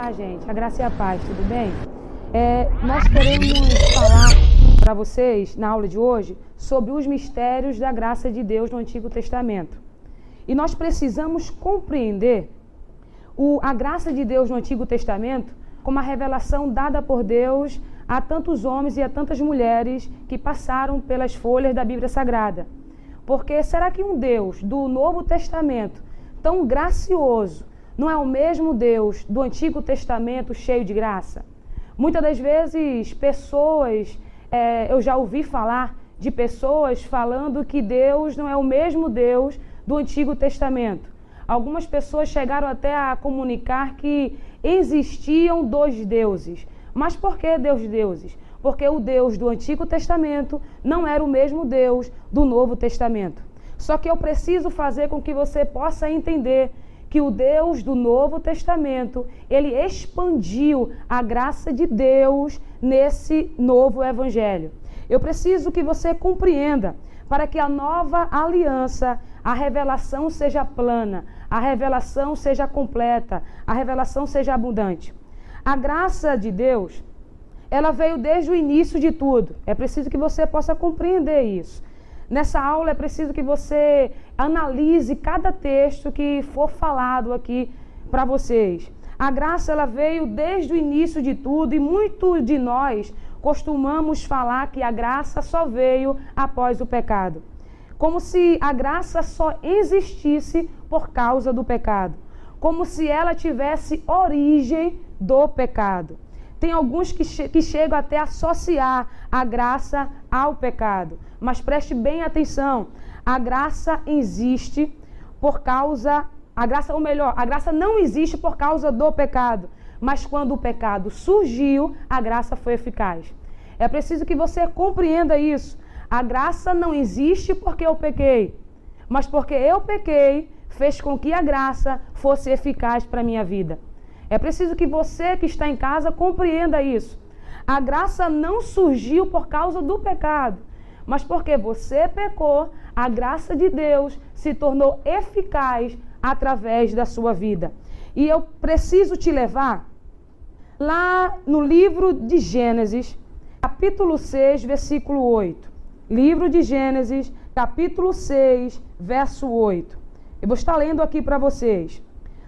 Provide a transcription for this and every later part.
Olá, gente. A graça e a paz, tudo bem? Nós queremos falar para vocês, na aula de hoje, sobre os mistérios da graça de Deus no Antigo Testamento. E nós precisamos compreender a graça de Deus no Antigo Testamento como a revelação dada por Deus a tantos homens e a tantas mulheres que passaram pelas folhas da Bíblia Sagrada. Porque será que um Deus do Novo Testamento, tão gracioso, não é o mesmo Deus do Antigo Testamento cheio de graça? Muitas das vezes, eu já ouvi falar de pessoas falando que Deus não é o mesmo Deus do Antigo Testamento. Algumas pessoas chegaram até a comunicar que existiam dois deuses. Mas por que deuses? Porque o Deus do Antigo Testamento não era o mesmo Deus do Novo Testamento. Só que eu preciso fazer com que você possa entender que o Deus do Novo Testamento, ele expandiu a graça de Deus nesse novo evangelho. Eu preciso que você compreenda, para que a nova aliança, a revelação seja plana, a revelação seja completa, a revelação seja abundante. A graça de Deus, ela veio desde o início de tudo. É preciso que você possa compreender isso. Nessa aula é preciso que você analise cada texto que for falado aqui para vocês. A graça, ela veio desde o início de tudo e muitos de nós costumamos falar que a graça só veio após o pecado. Como se a graça só existisse por causa do pecado. Como se ela tivesse origem do pecado. Tem alguns que chegam até a associar a graça ao pecado. Mas preste bem atenção. A graça existe por causa... A graça não existe por causa do pecado. Mas quando o pecado surgiu, a graça foi eficaz. É preciso que você compreenda isso. A graça não existe porque eu pequei. Mas porque eu pequei, fez com que a graça fosse eficaz para a minha vida. É preciso que você que está em casa compreenda isso. A graça não surgiu por causa do pecado, mas porque você pecou, a graça de Deus se tornou eficaz através da sua vida. E eu preciso te levar lá no livro de Gênesis, capítulo 6, versículo 8. Livro de Gênesis, capítulo 6, verso 8. Eu vou estar lendo aqui para vocês.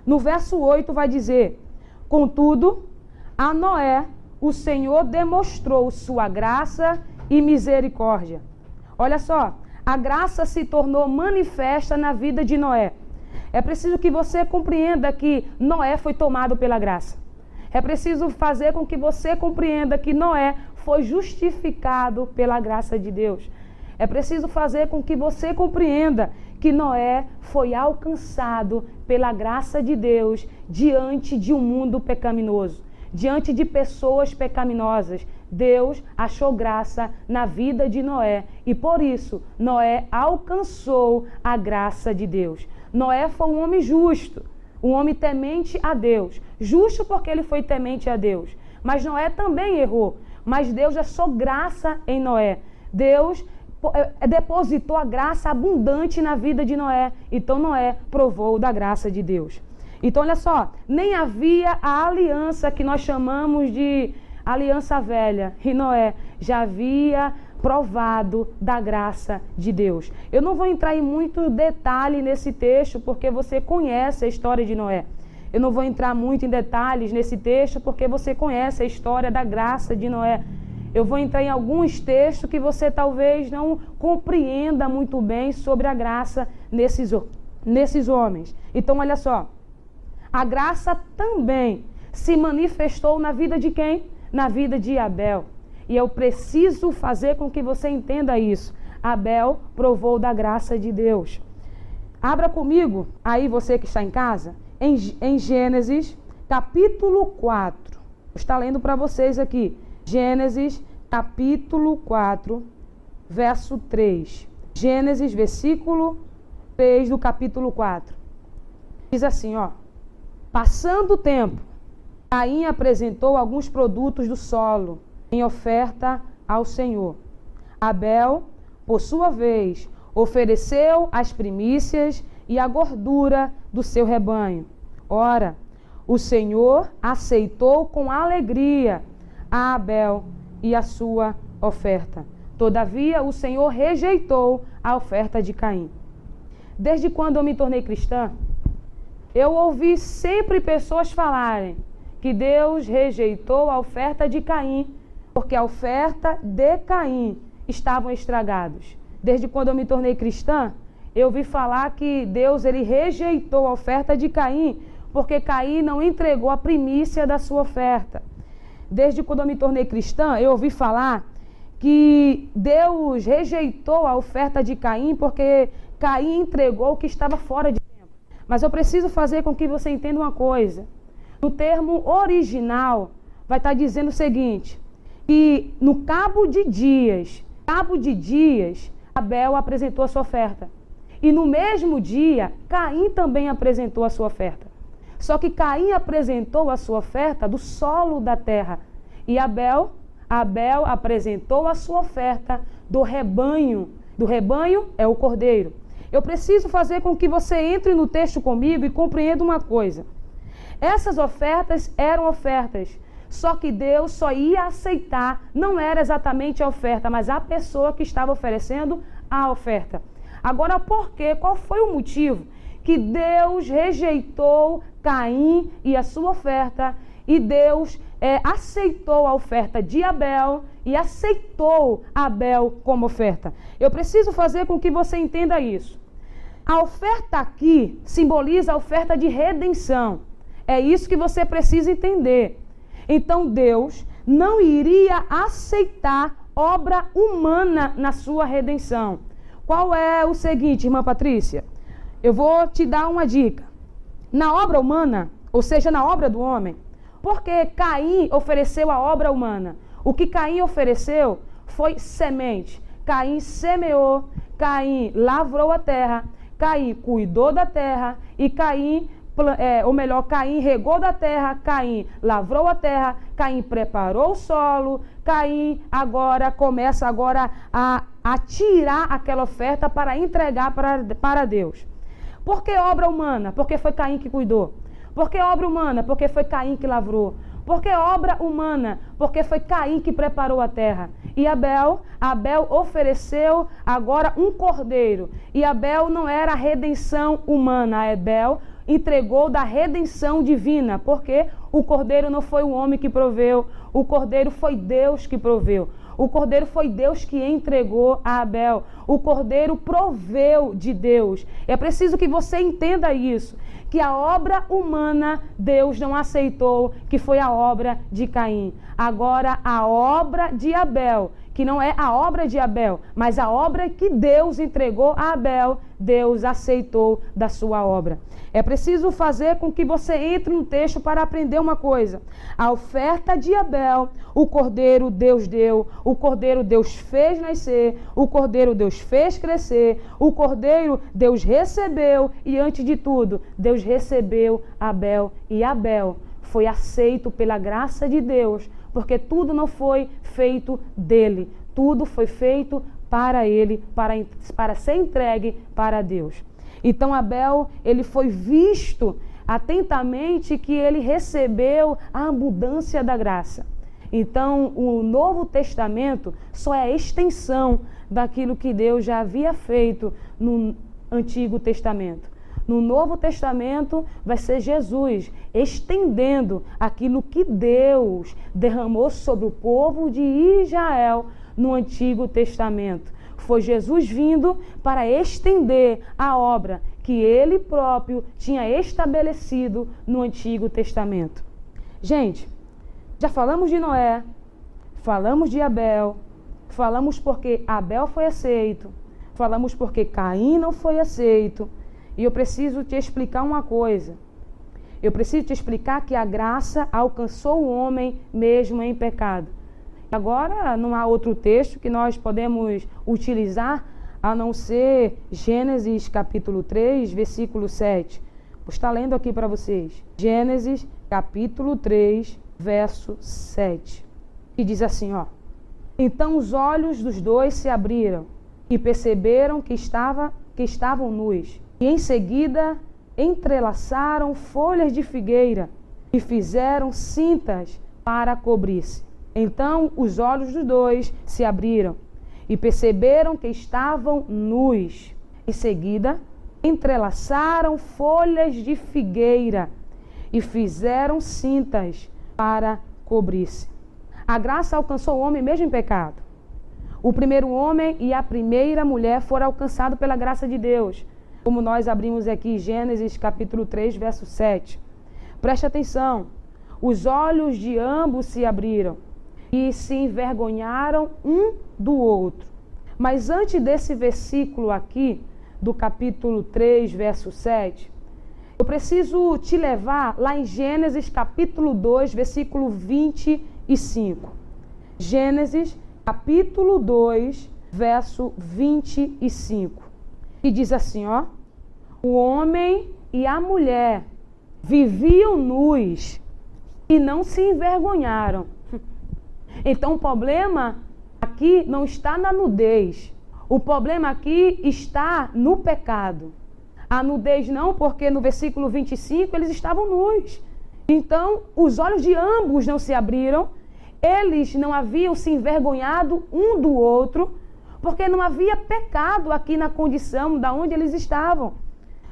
No verso 8 vai dizer: contudo, a Noé, o Senhor demonstrou sua graça e misericórdia. Olha só, a graça se tornou manifesta na vida de Noé. É preciso que você compreenda que Noé foi tomado pela graça. É preciso fazer com que você compreenda que Noé foi justificado pela graça de Deus. É preciso fazer com que você compreenda que Noé foi alcançado pela graça de Deus diante de um mundo pecaminoso, diante de pessoas pecaminosas. Deus achou graça na vida de Noé e por isso Noé alcançou a graça de Deus. Noé foi um homem justo, um homem temente a Deus, justo porque ele foi temente a Deus. Mas Noé também errou, mas Deus achou graça em Noé. Deus depositou a graça abundante na vida de Noé. Então Noé provou da graça de Deus. Então olha só, nem havia a aliança que nós chamamos de aliança velha. E Noé já havia provado da graça de Deus. Eu não vou entrar em muito detalhe nesse texto, porque você conhece a história de Noé. Eu não vou entrar muito em detalhes nesse texto, porque você conhece a história da graça de Noé. Eu vou entrar em alguns textos que você talvez não compreenda muito bem sobre a graça nesses homens. Então, olha só. A graça também se manifestou na vida de quem? Na vida de Abel. E eu preciso fazer com que você entenda isso. Abel provou da graça de Deus. Abra comigo, aí você que está em casa, em Gênesis, capítulo 4. Vou estar lendo para vocês aqui. Gênesis, capítulo 4, verso 3. Gênesis, versículo 3 do capítulo 4. Diz assim, ó. Passando o tempo, Caim apresentou alguns produtos do solo em oferta ao Senhor. Abel, por sua vez, ofereceu as primícias e a gordura do seu rebanho. Ora, o Senhor aceitou com alegria a Abel e a sua oferta. Todavia, o Senhor rejeitou a oferta de Caim. Desde quando eu me tornei cristã, eu ouvi sempre pessoas falarem que Deus rejeitou a oferta de Caim, porque a oferta de Caim estavam estragados. Desde quando eu me tornei cristã, eu ouvi falar que Deus ele rejeitou a oferta de Caim, porque Caim não entregou a primícia da sua oferta. Desde quando eu me tornei cristã, eu ouvi falar que Deus rejeitou a oferta de Caim, porque Caim entregou o que estava fora de tempo. Mas eu preciso fazer com que você entenda uma coisa. No termo original, vai estar dizendo o seguinte, que no cabo de dias, Abel apresentou a sua oferta. E no mesmo dia, Caim também apresentou a sua oferta. Só que Caim apresentou a sua oferta do solo da terra. E Abel apresentou a sua oferta do rebanho. Do rebanho é o cordeiro. Eu preciso fazer com que você entre no texto comigo e compreenda uma coisa. Essas ofertas eram ofertas, só que Deus só ia aceitar, não era exatamente a oferta, mas a pessoa que estava oferecendo a oferta. Agora, por quê? Qual foi o motivo que Deus rejeitou Caim e a sua oferta e Deus aceitou a oferta de Abel e aceitou Abel como oferta? Eu preciso fazer com que você entenda isso. A oferta aqui simboliza a oferta de redenção. É isso que você precisa entender. Então Deus não iria aceitar obra humana na sua redenção. Qual é o seguinte, irmã Patrícia? Eu vou te dar uma dica. Na obra humana, ou seja, na obra do homem, porque Caim ofereceu a obra humana. O que Caim ofereceu foi semente. Caim semeou, Caim lavrou a terra, Caim cuidou da terra e Caim regou da terra, Caim lavrou a terra, Caim preparou o solo, Caim começa a tirar aquela oferta para entregar para Deus. Por que obra humana? Porque foi Caim que cuidou. Por que obra humana? Porque foi Caim que lavrou. Por que obra humana? Porque foi Caim que preparou a terra. E Abel ofereceu agora um cordeiro. E Abel não era a redenção humana, Abel entregou da redenção divina, porque o cordeiro não foi o homem que proveu, o cordeiro foi Deus que proveu. O cordeiro foi Deus que entregou a Abel. O cordeiro proveu de Deus. É preciso que você entenda isso, que a obra humana Deus não aceitou, que foi a obra de Caim. Agora a obra de Abel, que não é a obra de Abel, mas a obra que Deus entregou a Abel, Deus aceitou da sua obra. É preciso fazer com que você entre no texto para aprender uma coisa. A oferta de Abel, o cordeiro Deus deu, o cordeiro Deus fez nascer, o cordeiro Deus fez crescer, o cordeiro Deus recebeu e, antes de tudo, Deus recebeu Abel. E Abel foi aceito pela graça de Deus, porque tudo não foi feito dele, tudo foi feito para ele, para ser entregue para Deus. Então Abel, ele foi visto atentamente que ele recebeu a abundância da graça. Então o Novo Testamento só é a extensão daquilo que Deus já havia feito no Antigo Testamento. No Novo Testamento vai ser Jesus estendendo aquilo que Deus derramou sobre o povo de Israel no Antigo Testamento. Foi Jesus vindo para estender a obra que ele próprio tinha estabelecido no Antigo Testamento. Gente, já falamos de Noé, falamos de Abel, falamos porque Abel foi aceito, falamos porque Caim não foi aceito. E eu preciso te explicar uma coisa. Eu preciso te explicar que a graça alcançou o homem mesmo em pecado. Agora, não há outro texto que nós podemos utilizar a não ser Gênesis capítulo 3, versículo 7. Vou estar lendo aqui para vocês. Gênesis capítulo 3, verso 7. E diz assim, ó. Então os olhos dos dois se abriram e perceberam que estavam nus. E em seguida entrelaçaram folhas de figueira e fizeram cintas para cobrir-se. Então os olhos dos dois se abriram e perceberam que estavam nus. Em seguida, entrelaçaram folhas de figueira e fizeram cintas para cobrir-se. A graça alcançou o homem mesmo em pecado. O primeiro homem e a primeira mulher foram alcançados pela graça de Deus. Como nós abrimos aqui Gênesis capítulo 3, verso 7. Preste atenção. Os olhos de ambos se abriram e se envergonharam um do outro. Mas antes desse versículo aqui, do capítulo 3, verso 7, eu preciso te levar lá em Gênesis capítulo 2, versículo 25. Gênesis capítulo 2, verso 25. Que diz assim, ó: o homem e a mulher viviam nus e não se envergonharam. Então o problema aqui não está na nudez. O problema aqui está no pecado. A nudez não, porque no versículo 25 eles estavam nus. Então os olhos de ambos não se abriram. Eles não haviam se envergonhado um do outro, porque não havia pecado aqui na condição da onde eles estavam.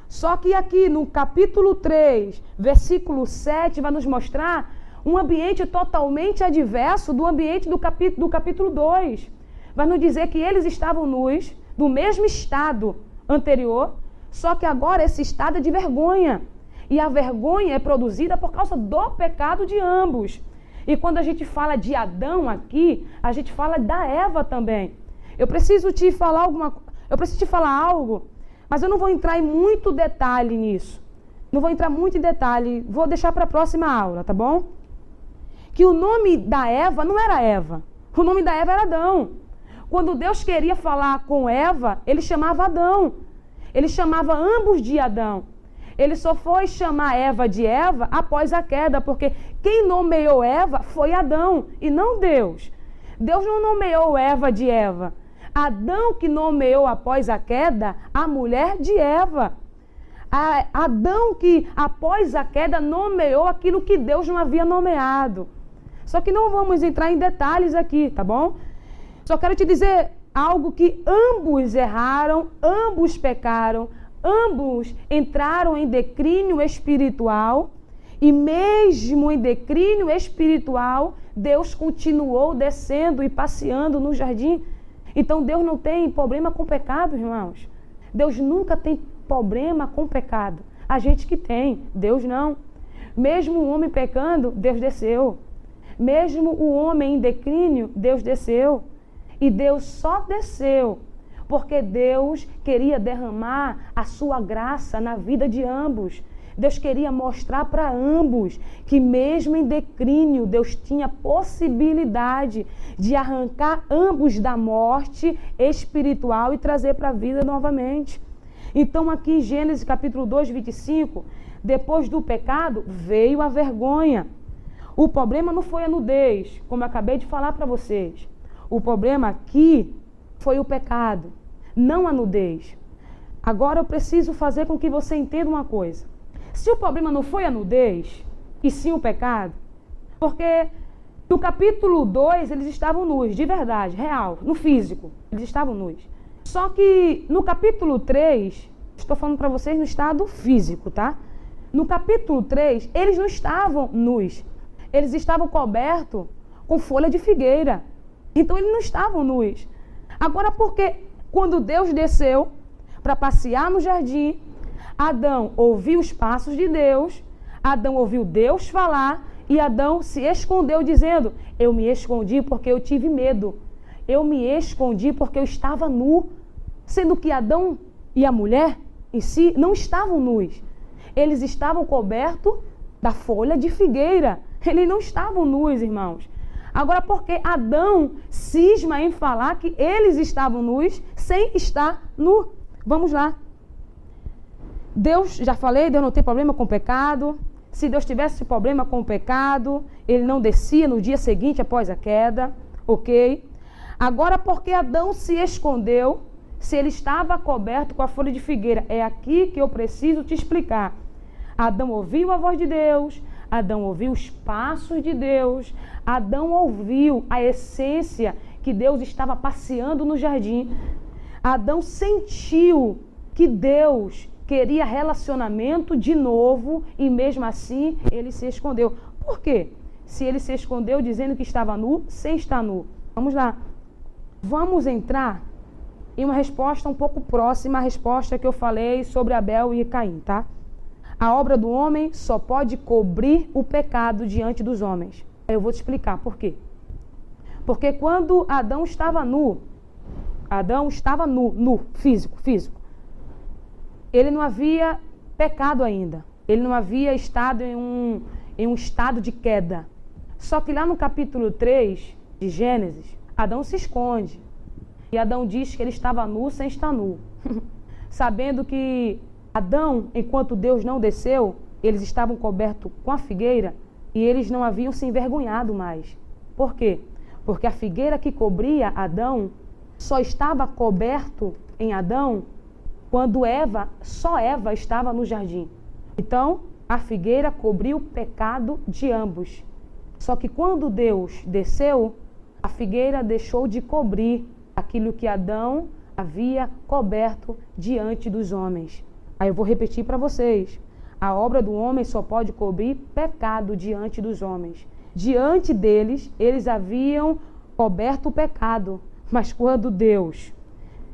Só que aqui no capítulo 3, versículo 7, vai nos mostrar um ambiente totalmente adverso do ambiente do capítulo 2. Vai nos dizer que eles estavam nus, do mesmo estado anterior, só que agora esse estado é de vergonha. E a vergonha é produzida por causa do pecado de ambos. E quando a gente fala de Adão aqui, a gente fala da Eva também. Eu preciso te falar algo, mas eu não vou entrar em muito detalhe nisso. Não vou entrar muito em detalhe, vou deixar para a próxima aula, tá bom? Que o nome da Eva não era Eva. O nome da Eva era Adão. Quando Deus queria falar com Eva, ele chamava Adão. Ele chamava ambos de Adão. Ele só foi chamar Eva de Eva após a queda, porque quem nomeou Eva foi Adão e não Deus. Deus não nomeou Eva de Eva. Adão que nomeou após a queda a mulher de Eva. Adão que após a queda nomeou aquilo que Deus não havia nomeado. Só que não vamos entrar em detalhes aqui, tá bom? Só quero te dizer algo que ambos erraram, ambos pecaram, ambos entraram em declínio espiritual e mesmo em declínio espiritual, Deus continuou descendo e passeando no jardim. Então Deus não tem problema com pecado, irmãos. Deus nunca tem problema com pecado. A gente que tem, Deus não. Mesmo o homem pecando, Deus desceu. Mesmo o homem em declínio, Deus desceu. E Deus só desceu porque Deus queria derramar a sua graça na vida de ambos. Deus queria mostrar para ambos que mesmo em declínio, Deus tinha possibilidade de arrancar ambos da morte espiritual e trazer para a vida novamente. Então aqui em Gênesis capítulo 2, 25, depois do pecado, veio a vergonha. O problema não foi a nudez, como eu acabei de falar para vocês. O problema aqui foi o pecado, não a nudez. Agora eu preciso fazer com que você entenda uma coisa. Se o problema não foi a nudez, e sim o pecado, porque no capítulo 2 eles estavam nus, de verdade, real, no físico, eles estavam nus. Só que no capítulo 3, estou falando para vocês no estado físico, tá? No capítulo 3, eles não estavam nus, eles estavam cobertos com folha de figueira. Então eles não estavam nus. Agora porque quando Deus desceu para passear no jardim, Adão ouviu os passos de Deus, Adão ouviu Deus falar e Adão se escondeu dizendo: eu me escondi porque eu tive medo. Eu me escondi porque eu estava nu. Sendo que Adão e a mulher em si não estavam nus. Eles estavam cobertos da folha de figueira. Eles não estavam nus, irmãos. Agora, porque Adão cisma em falar que eles estavam nus sem estar nu. Vamos lá. Deus, já falei, Deus não tem problema com o pecado. Se Deus tivesse problema com o pecado, ele não descia no dia seguinte após a queda, ok? Agora, porque Adão se escondeu, se ele estava coberto com a folha de figueira, é aqui que eu preciso te explicar. Adão ouviu a voz de Deus, Adão ouviu os passos de Deus. Adão ouviu a essência que Deus estava passeando no jardim. Adão sentiu que Deus queria relacionamento de novo e mesmo assim ele se escondeu. Por quê? Se ele se escondeu dizendo que estava nu, sem estar nu. Vamos lá. Vamos entrar em uma resposta um pouco próxima à resposta que eu falei sobre Abel e Caim, tá? A obra do homem só pode cobrir o pecado diante dos homens. Eu vou te explicar por quê. Porque quando Adão estava nu, físico. Ele não havia pecado ainda. Ele não havia estado em um estado de queda. Só que lá no capítulo 3 de Gênesis, Adão se esconde. E Adão diz que ele estava nu sem estar nu. Sabendo que Adão, enquanto Deus não desceu, eles estavam cobertos com a figueira e eles não haviam se envergonhado mais. Por quê? Porque a figueira que cobria Adão só estava coberto em Adão quando só Eva estava no jardim. Então, a figueira cobriu o pecado de ambos. Só que quando Deus desceu, a figueira deixou de cobrir aquilo que Adão havia coberto diante dos homens. Aí eu vou repetir para vocês. A obra do homem só pode cobrir pecado diante dos homens. Diante deles, eles haviam coberto o pecado. Mas quando Deus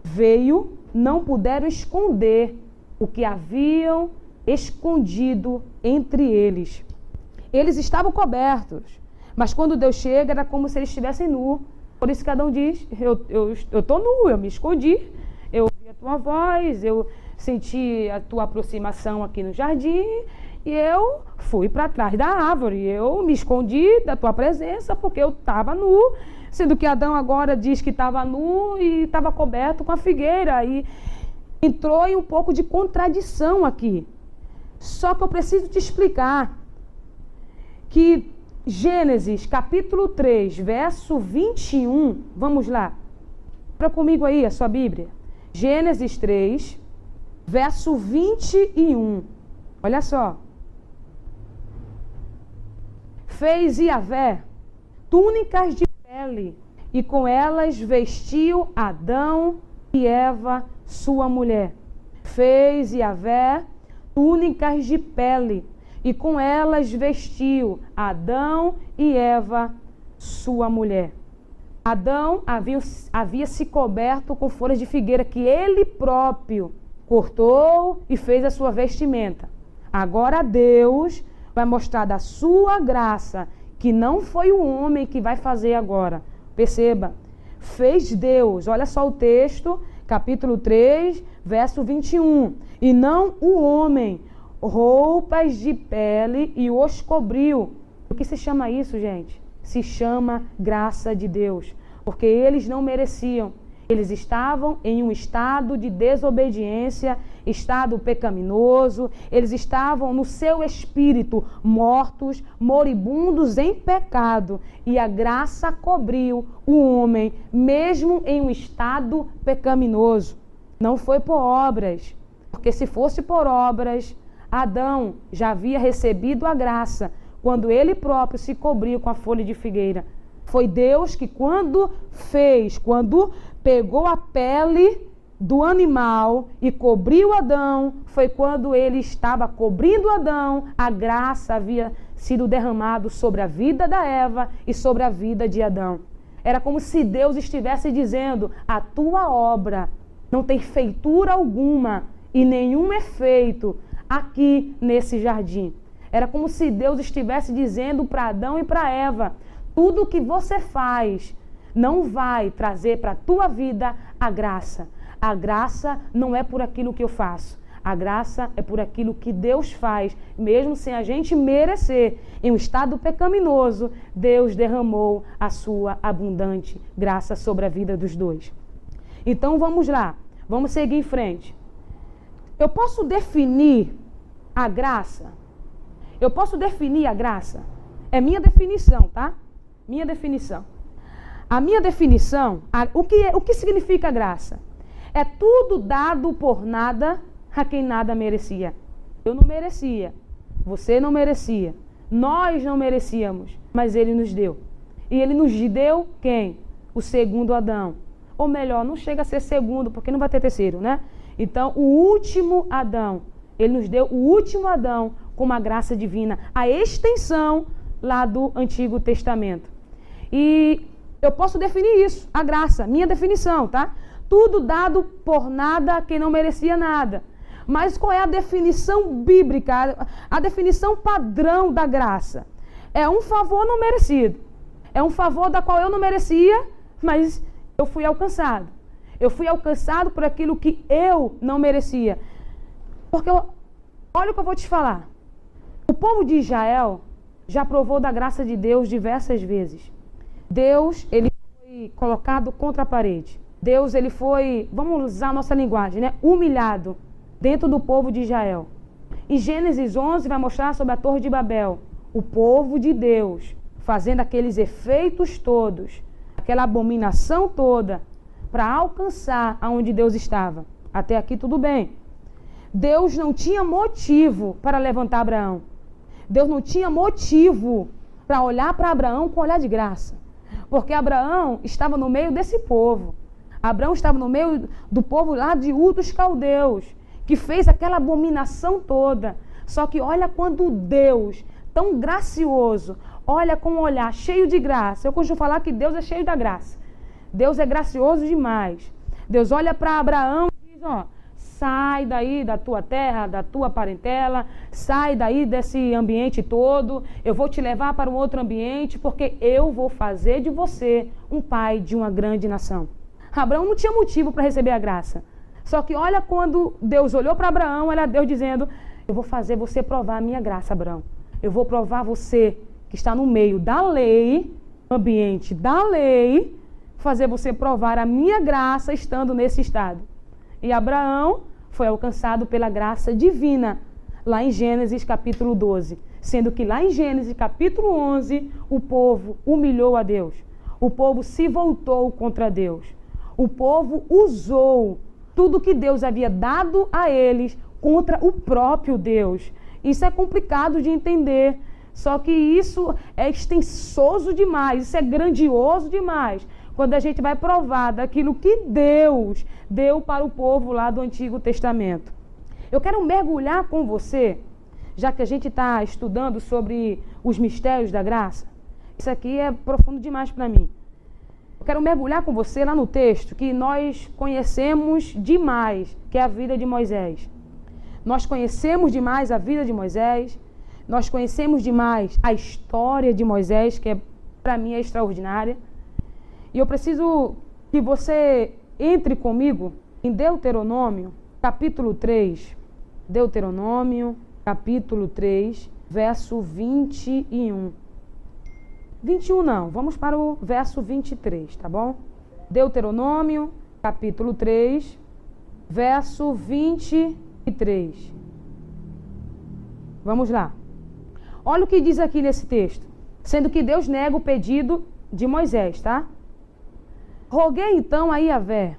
veio, não puderam esconder o que haviam escondido entre eles. Eles estavam cobertos. Mas quando Deus chega, era como se eles estivessem nus. Por isso que Adão diz, eu estou nu, eu me escondi. Eu ouvi a tua voz, eu senti a tua aproximação aqui no jardim e eu fui para trás da árvore. Eu me escondi da tua presença porque eu estava nu, sendo que Adão agora diz que estava nu e estava coberto com a figueira. E entrou em um pouco de contradição aqui. Só que eu preciso te explicar que Gênesis capítulo 3, verso 21, vamos lá. Abra comigo aí a sua Bíblia. Gênesis 3, verso 21. Olha só. Fez Yahvé túnicas de pele, e com elas vestiu Adão e Eva, sua mulher. Fez Yahvé túnicas de pele, e com elas vestiu Adão e Eva, sua mulher. Adão havia se coberto com folhas de figueira que ele próprio cortou e fez a sua vestimenta. Agora Deus vai mostrar da sua graça, que não foi o homem que vai fazer agora. Perceba, fez Deus, olha só o texto, capítulo 3, verso 21. E não o homem, roupas de pele e os cobriu. O que se chama isso, gente? Se chama graça de Deus, porque eles não mereciam. Eles estavam em um estado de desobediência, estado pecaminoso, eles estavam no seu espírito mortos, moribundos em pecado, e a graça cobriu o homem, mesmo em um estado pecaminoso. Não foi por obras, porque se fosse por obras, Adão já havia recebido a graça quando ele próprio se cobriu com a folha de figueira. Foi Deus que quando pegou a pele do animal e cobriu Adão, foi quando ele estava cobrindo Adão, a graça havia sido derramada sobre a vida da Eva e sobre a vida de Adão. Era como se Deus estivesse dizendo, a tua obra não tem feitura alguma e nenhum efeito aqui nesse jardim. Era como se Deus estivesse dizendo para Adão e para Eva, tudo que você faz não vai trazer para a tua vida a graça. A graça não é por aquilo que eu faço. A graça é por aquilo que Deus faz, mesmo sem a gente merecer. Em um estado pecaminoso, Deus derramou a sua abundante graça sobre a vida dos dois. Então vamos lá, vamos seguir em frente. Eu posso definir a graça? Eu posso definir a graça? É minha definição, tá? Minha definição. A minha definição, o que significa graça? É tudo dado por nada a quem nada merecia. Eu não merecia, você não merecia, Nós não merecíamos, mas Ele nos deu. E Ele nos deu quem? O segundo Adão. Ou melhor, não chega a ser segundo, porque não vai ter terceiro, né? Então, o último Adão. Ele nos deu o último Adão com uma graça divina. A extensão lá do Antigo Testamento. E eu posso definir isso, a graça, minha definição, tá? Tudo dado por nada a quem não merecia nada. Mas qual é a definição bíblica, a definição padrão da graça? É um favor não merecido. É um favor da qual eu não merecia, mas eu fui alcançado. Eu fui alcançado por aquilo que eu não merecia. Porque, olha o que eu vou te falar. O povo de Israel já provou da graça de Deus diversas vezes. Deus, ele foi colocado contra a parede. Deus, ele foi, vamos usar a nossa linguagem, né? Humilhado dentro do povo de Israel. Em Gênesis 11 vai mostrar sobre a Torre de Babel. O povo de Deus fazendo aqueles efeitos todos, aquela abominação toda, para alcançar aonde Deus estava. Até aqui tudo bem. Deus não tinha motivo para levantar Abraão. Deus não tinha motivo para olhar para Abraão com olhar de graça. Porque Abraão estava no meio desse povo. Abraão estava no meio do povo lá de Ur dos Caldeus, que fez aquela abominação toda. Só que olha quando Deus, tão gracioso, olha com um olhar cheio de graça. Eu costumo falar que Deus é cheio da graça. Deus é gracioso demais. Deus olha para Abraão e diz, ó, sai daí da tua terra, da tua parentela, sai daí desse ambiente todo, eu vou te levar para um outro ambiente, porque eu vou fazer de você um pai de uma grande nação. Abraão não tinha motivo para receber a graça. Só que olha quando Deus olhou para Abraão, era Deus dizendo, eu vou fazer você provar a minha graça, Abraão. Eu vou provar você que está no meio da lei, ambiente da lei, fazer você provar a minha graça estando nesse estado. E Abraão foi alcançado pela graça divina, lá em Gênesis capítulo 12. Sendo que lá em Gênesis capítulo 11, o povo humilhou a Deus. O povo se voltou contra Deus. O povo usou tudo que Deus havia dado a eles contra o próprio Deus. Isso é complicado de entender. Só que isso é extensoso demais, isso é grandioso demais. Quando a gente vai provar daquilo que Deus deu para o povo lá do Antigo Testamento. Eu quero mergulhar com você, já que a gente está estudando sobre os mistérios da graça. Isso aqui é profundo demais para mim. Eu quero mergulhar com você lá no texto que nós conhecemos demais, que é a vida de Moisés. Nós conhecemos demais a vida de Moisés, nós conhecemos demais a história de Moisés, que para mim é extraordinária. E eu preciso que você entre comigo em Deuteronômio, capítulo 3. Deuteronômio, capítulo 3, verso 21. 21 não, vamos para o verso 23, tá bom? Deuteronômio, capítulo 3, verso 23. Vamos lá. Olha o que diz aqui nesse texto. Sendo que Deus nega o pedido de Moisés, tá? Roguei então a Iavé.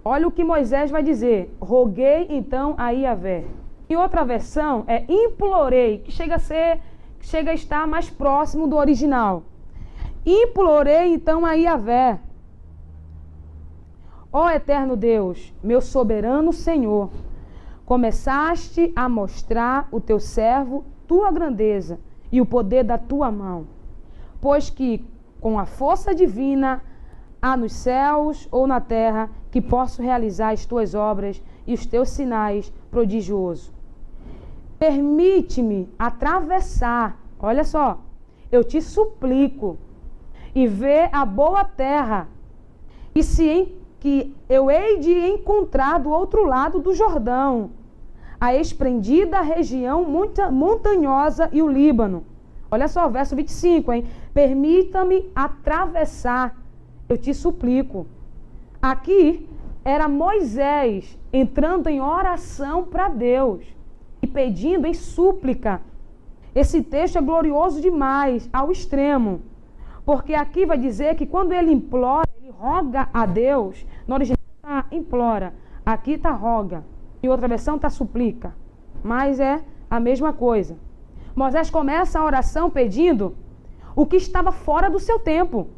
Olha o que Moisés vai dizer. Roguei então a Iavé. E outra versão é implorei, que chega a estar mais próximo do original. Implorei então a Iavé. Ó eterno Deus, meu soberano Senhor, começaste a mostrar o teu servo tua grandeza e o poder da tua mão, pois que com a força divina há nos céus ou na terra que posso realizar as tuas obras e os teus sinais prodigiosos. Permite-me atravessar, olha só, eu te suplico, e ver a boa terra, que eu hei de encontrar do outro lado do Jordão, a esplendida região montanhosa e o Líbano. Olha só, verso 25, hein? Permita-me atravessar, eu te suplico. Aqui era Moisés entrando em oração para Deus e pedindo em súplica. Esse texto é glorioso demais, ao extremo. Porque aqui vai dizer que quando ele implora, ele roga a Deus. No original está implora, aqui está roga. Em outra versão está suplica. Mas é a mesma coisa. Moisés começa a oração pedindo o que estava fora do seu tempo.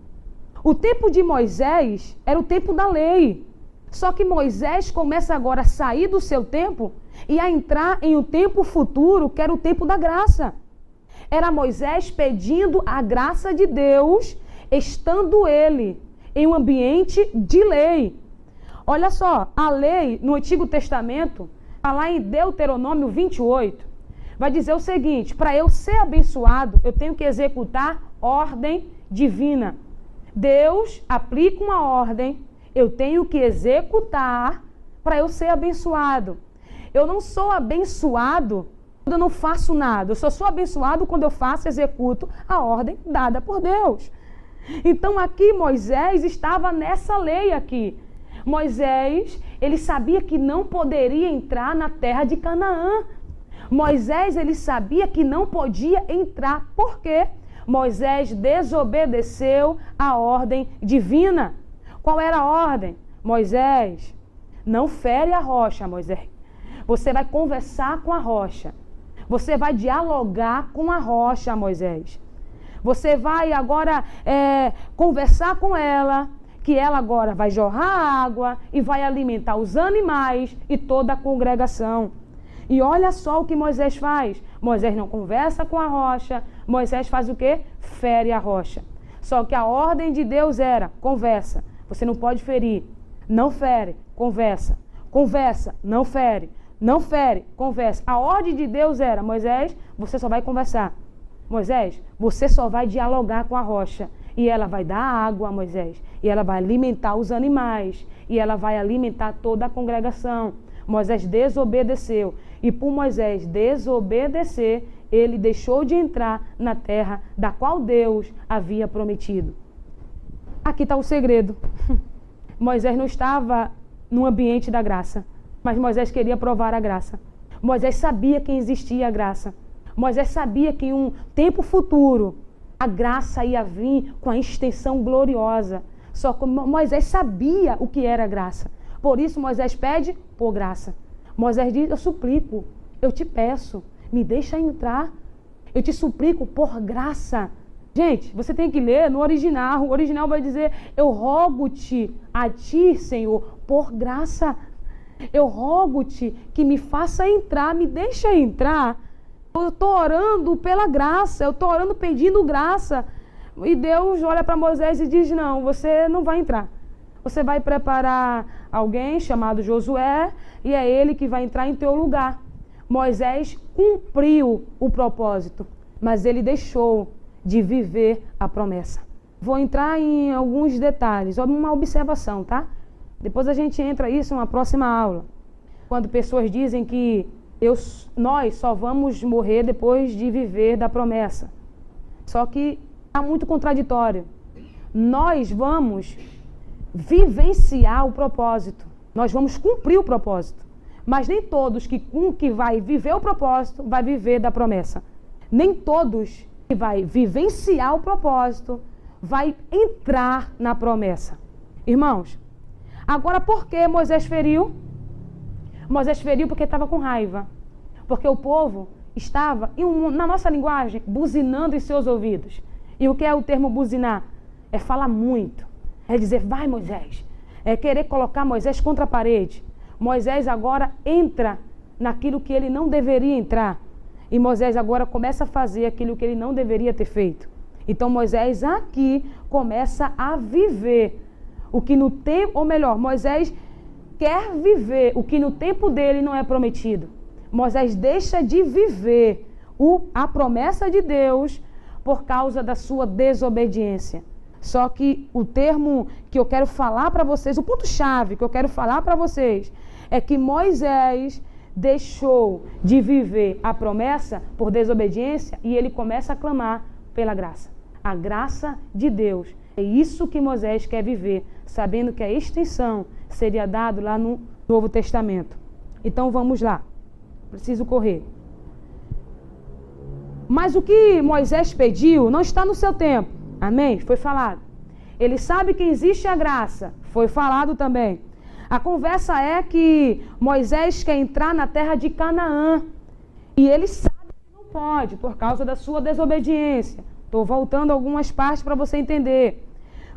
O tempo de Moisés era o tempo da lei. Só que Moisés começa agora a sair do seu tempo e a entrar em um tempo futuro, que era o tempo da graça. Era Moisés pedindo a graça de Deus, estando ele em um ambiente de lei. Olha só, a lei no Antigo Testamento, lá em Deuteronômio 28, vai dizer o seguinte: para eu ser abençoado, eu tenho que executar ordem divina. Deus aplica uma ordem, eu tenho que executar para eu ser abençoado. Eu não sou abençoado quando eu não faço nada. Eu só sou abençoado quando eu executo a ordem dada por Deus. Então aqui Moisés estava nessa lei aqui. Moisés, ele sabia que não poderia entrar na terra de Canaã. Moisés, ele sabia que não podia entrar. Por quê? Moisés desobedeceu a ordem divina. Qual era a ordem? Moisés, não fere a rocha, Moisés. Você vai conversar com a rocha. Você vai dialogar com a rocha, Moisés. Você vai agora conversar com ela, que ela agora vai jorrar água e vai alimentar os animais e toda a congregação. E olha só o que Moisés faz. Moisés não conversa com a rocha. Moisés faz o quê? Fere a rocha. Só que a ordem de Deus era: conversa. Você não pode ferir. Não fere, conversa. Conversa, não fere. Não fere, conversa. A ordem de Deus era: Moisés, você só vai conversar. Moisés, você só vai dialogar com a rocha. E ela vai dar água a Moisés. E ela vai alimentar os animais. E ela vai alimentar toda a congregação. Moisés desobedeceu. E por Moisés desobedecer, ele deixou de entrar na terra da qual Deus havia prometido. Aqui está o segredo. Moisés não estava no ambiente da graça, mas Moisés queria provar a graça. Moisés sabia que existia a graça. Moisés sabia que em um tempo futuro a graça ia vir com a extensão gloriosa. Só que Moisés sabia o que era graça. Por isso Moisés pede por graça. Moisés diz: eu suplico, eu te peço, me deixa entrar. Eu te suplico por graça. Gente, você tem que ler no original. O original vai dizer: eu rogo-te a ti, Senhor, por graça. Eu rogo-te que me faça entrar, me deixa entrar. Eu estou orando pela graça, eu estou orando pedindo graça. E Deus olha para Moisés e diz: não, você não vai entrar. Você vai preparar alguém chamado Josué e é ele que vai entrar em teu lugar. Moisés cumpriu o propósito, mas ele deixou de viver a promessa. Vou entrar em alguns detalhes, uma observação, tá? Depois a gente entra isso numa próxima aula. Quando pessoas dizem que nós só vamos morrer depois de viver da promessa. Só que está muito contraditório. Nós vamos vivenciar o propósito. Nós vamos cumprir o propósito. Mas nem todos que vai viver o propósito vai viver da promessa. Nem todos que vai vivenciar o propósito vai entrar na promessa. Irmãos, agora por que Moisés feriu? Moisés feriu porque estava com raiva. Porque o povo estava, na nossa linguagem, buzinando em seus ouvidos. E o que é o termo buzinar? É falar muito. É dizer: vai, Moisés. É querer colocar Moisés contra a parede. Moisés agora entra naquilo que ele não deveria entrar. E Moisés agora começa a fazer aquilo que ele não deveria ter feito. Então Moisés aqui começa a viver o que no tempo, ou melhor, Moisés quer viver o que no tempo dele não é prometido. Moisés deixa de viver a promessa de Deus por causa da sua desobediência. Só que o termo que eu quero falar para vocês, o ponto-chave que eu quero falar para vocês, é que Moisés deixou de viver a promessa por desobediência e ele começa a clamar pela graça. A graça de Deus. É isso que Moisés quer viver, sabendo que a extensão seria dado lá no Novo Testamento. Então vamos lá. Preciso correr. Mas o que Moisés pediu não está no seu tempo. Amém? Foi falado. Ele sabe que existe a graça. Foi falado também. A conversa é que Moisés quer entrar na terra de Canaã. E ele sabe que não pode, por causa da sua desobediência. Estou voltando algumas partes para você entender.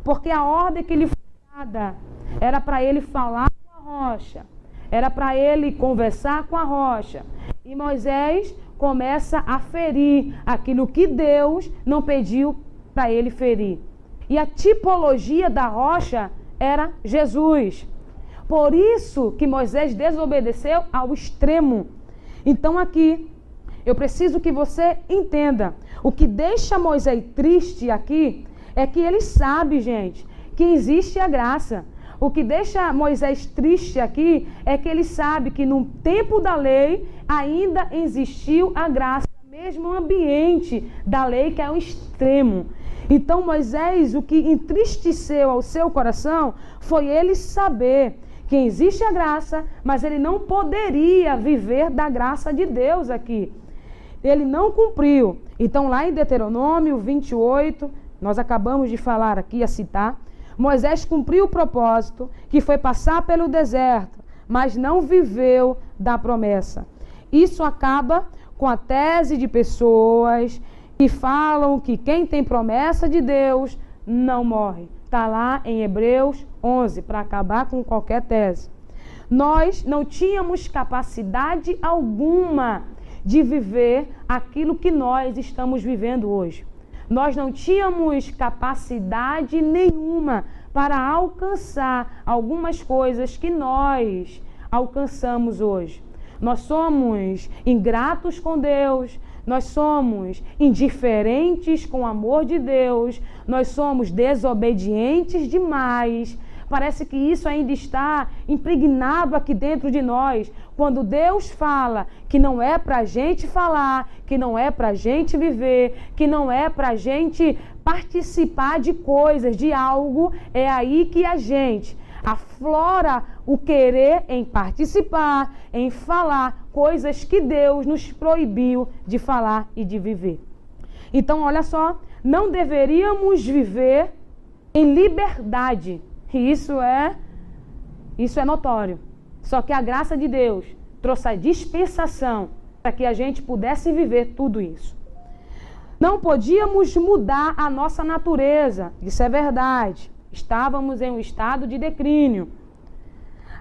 Porque a ordem que lhe foi dada era para ele falar com a rocha, era para ele conversar com a rocha. E Moisés começa a ferir aquilo que Deus não pediu para ele ferir. E a tipologia da rocha era Jesus. Por isso que Moisés desobedeceu ao extremo. Então aqui, eu preciso que você entenda. O que deixa Moisés triste aqui é que ele sabe, gente, que existe a graça. O que deixa Moisés triste aqui é que ele sabe que no tempo da lei ainda existiu a graça, mesmo ambiente da lei, que é o extremo. Então Moisés, o que entristeceu ao seu coração foi ele saber que existe a graça, mas ele não poderia viver da graça de Deus aqui. Ele não cumpriu. Então lá em Deuteronômio 28, nós acabamos de falar aqui, a citar, Moisés cumpriu o propósito, que foi passar pelo deserto, mas não viveu da promessa. Isso acaba com a tese de pessoas que falam que quem tem promessa de Deus não morre. Está lá em Hebreus 11, para acabar com qualquer tese. Nós não tínhamos capacidade alguma de viver aquilo que nós estamos vivendo hoje. Nós não tínhamos capacidade nenhuma para alcançar algumas coisas que nós alcançamos hoje. Nós somos ingratos com Deus, nós somos indiferentes com o amor de Deus, nós somos desobedientes demais. Parece que isso ainda está impregnado aqui dentro de nós. Quando Deus fala que não é para a gente falar, que não é para a gente viver, que não é para a gente participar de coisas, de algo, é aí que a gente aflora o querer em participar, em falar coisas que Deus nos proibiu de falar e de viver. Então, olha só, não deveríamos viver em liberdade. E isso é notório. Só que a graça de Deus trouxe a dispensação para que a gente pudesse viver tudo isso. Não podíamos mudar a nossa natureza, isso é verdade. Estávamos em um estado de declínio.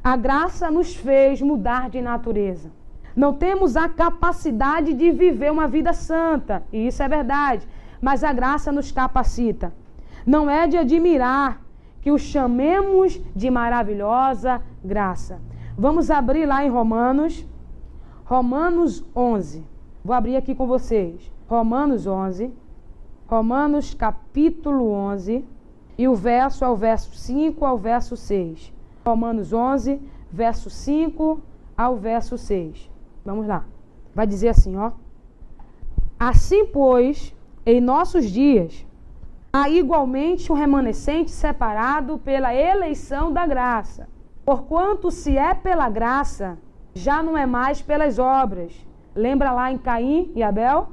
A graça nos fez mudar de natureza. Não temos a capacidade de viver uma vida santa, e isso é verdade, mas a graça nos capacita. Não é de admirar que o chamemos de maravilhosa graça. Vamos abrir lá em Romanos 11. Vou abrir aqui com vocês. Romanos 11, Romanos capítulo 11, e o verso é o verso 5 ao verso 6. Romanos 11, verso 5 ao verso 6. Vamos lá. Vai dizer assim, ó. Assim, pois, em nossos dias, há igualmente um remanescente separado pela eleição da graça. Porquanto se é pela graça, já não é mais pelas obras. Lembra lá em Caim e Abel?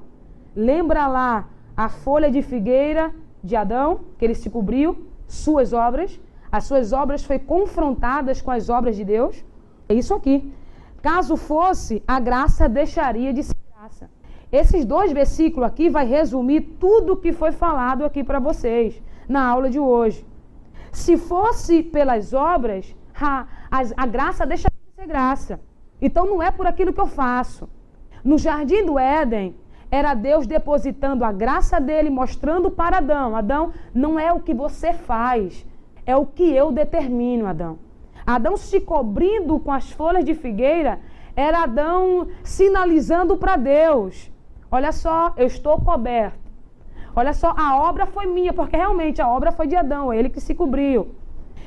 Lembra lá a folha de figueira de Adão, que ele se cobriu, suas obras. As suas obras foram confrontadas com as obras de Deus. É isso aqui. Caso fosse, a graça deixaria de ser graça. Esses dois versículos aqui vai resumir tudo o que foi falado aqui para vocês na aula de hoje. Se fosse pelas obras, a graça deixaria de ser graça. Então não é por aquilo que eu faço. No jardim do Éden, era Deus depositando a graça dele, mostrando para Adão. Adão, não é o que você faz, é o que eu determino, Adão. Adão se cobrindo com as folhas de figueira, era Adão sinalizando para Deus. Olha só, eu estou coberto. Olha só, a obra foi minha, porque realmente a obra foi de Adão, ele que se cobriu.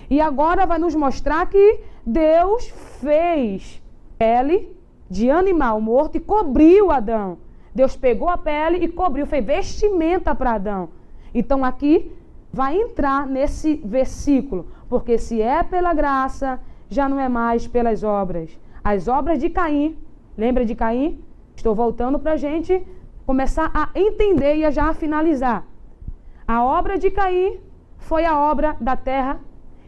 E agora vai nos mostrar que Deus fez pele de animal morto e cobriu Adão. Deus pegou a pele e cobriu, fez vestimenta para Adão. Então aqui vai entrar nesse versículo, porque se é pela graça, já não é mais pelas obras. As obras de Caim, lembra de Caim? Estou voltando para a gente começar a entender e a já finalizar. A obra de Caim foi a obra da terra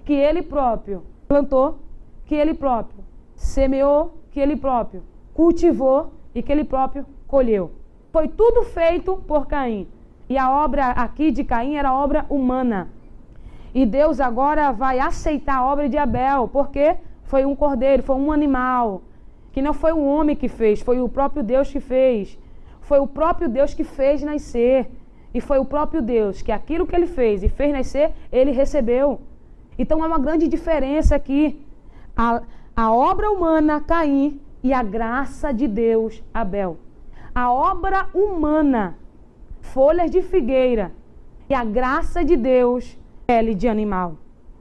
que ele próprio plantou, que ele próprio semeou, que ele próprio cultivou e que ele próprio colheu. Foi tudo feito por Caim. E a obra aqui de Caim era obra humana. E Deus agora vai aceitar a obra de Abel, porque foi um cordeiro, foi um animal. Que não foi um homem que fez, foi o próprio Deus que fez. Foi o próprio Deus que fez nascer. E foi o próprio Deus que aquilo que ele fez e fez nascer, ele recebeu. Então há uma grande diferença aqui. A obra humana, Caim, e a graça de Deus, Abel. A obra humana, folhas de figueira, e a graça de Deus, pele de animal.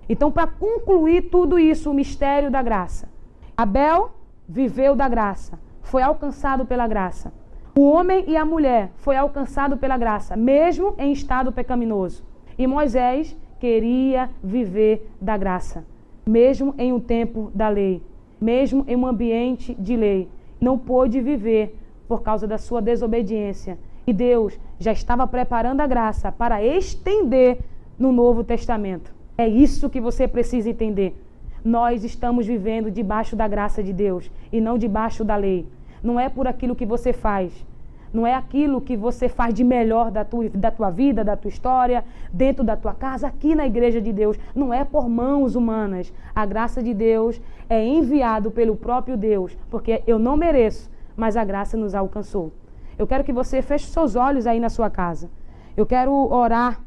Então, para concluir tudo isso, o mistério da graça. Abel viveu da graça, foi alcançado pela graça. O homem e a mulher foi alcançado pela graça, mesmo em estado pecaminoso. E Moisés queria viver da graça, mesmo em um tempo da lei, mesmo em um ambiente de lei. Não pôde viver por causa da sua desobediência. E Deus já estava preparando a graça para estender no Novo Testamento. É isso que você precisa entender. Nós estamos vivendo debaixo da graça de Deus e não debaixo da lei. Não é por aquilo que você faz. Não é aquilo que você faz de melhor da tua vida, da tua história, dentro da tua casa, aqui na igreja de Deus. Não é por mãos humanas. A graça de Deus é enviado pelo próprio Deus, porque eu não mereço, mas a graça nos alcançou. Eu quero que você feche seus olhos aí na sua casa. Eu quero orar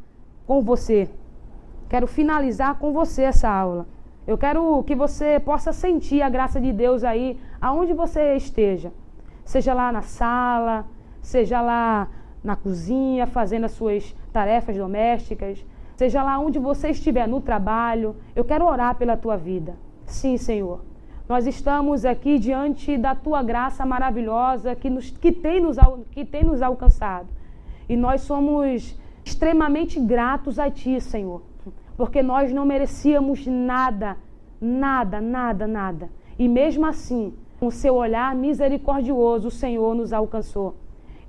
com você. Quero finalizar com você essa aula. Eu quero que você possa sentir a graça de Deus aí, aonde você esteja. Seja lá na sala, seja lá na cozinha, fazendo as suas tarefas domésticas, seja lá onde você estiver, no trabalho. Eu quero orar pela tua vida. Sim, Senhor. Nós estamos aqui diante da tua graça maravilhosa que tem nos alcançado. E nós somos extremamente gratos a ti, Senhor, porque nós não merecíamos nada, nada, nada, nada. E mesmo assim, com o seu olhar misericordioso, o Senhor nos alcançou.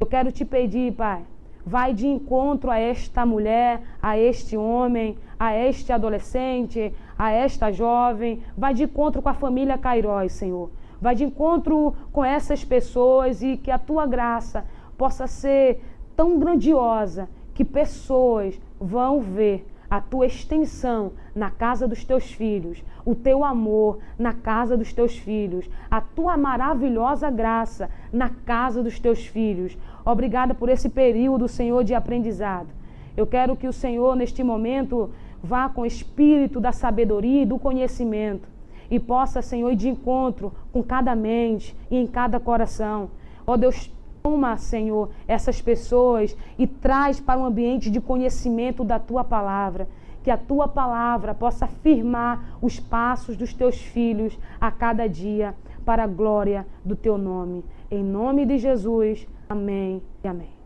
Eu quero te pedir, Pai, vai de encontro a esta mulher, a este homem, a este adolescente, a esta jovem. Vai de encontro com a família Cairós, Senhor. Vai de encontro com essas pessoas e que a tua graça possa ser tão grandiosa que pessoas vão ver a tua extensão na casa dos teus filhos, o teu amor na casa dos teus filhos, a tua maravilhosa graça na casa dos teus filhos. Obrigada por esse período, Senhor, de aprendizado. Eu quero que o Senhor, neste momento, vá com o espírito da sabedoria e do conhecimento e possa, Senhor, ir de encontro com cada mente e em cada coração. Ó Deus, toma, Senhor, essas pessoas e traz para um ambiente de conhecimento da tua palavra. Que a tua palavra possa firmar os passos dos teus filhos a cada dia para a glória do teu nome. Em nome de Jesus, amém e amém.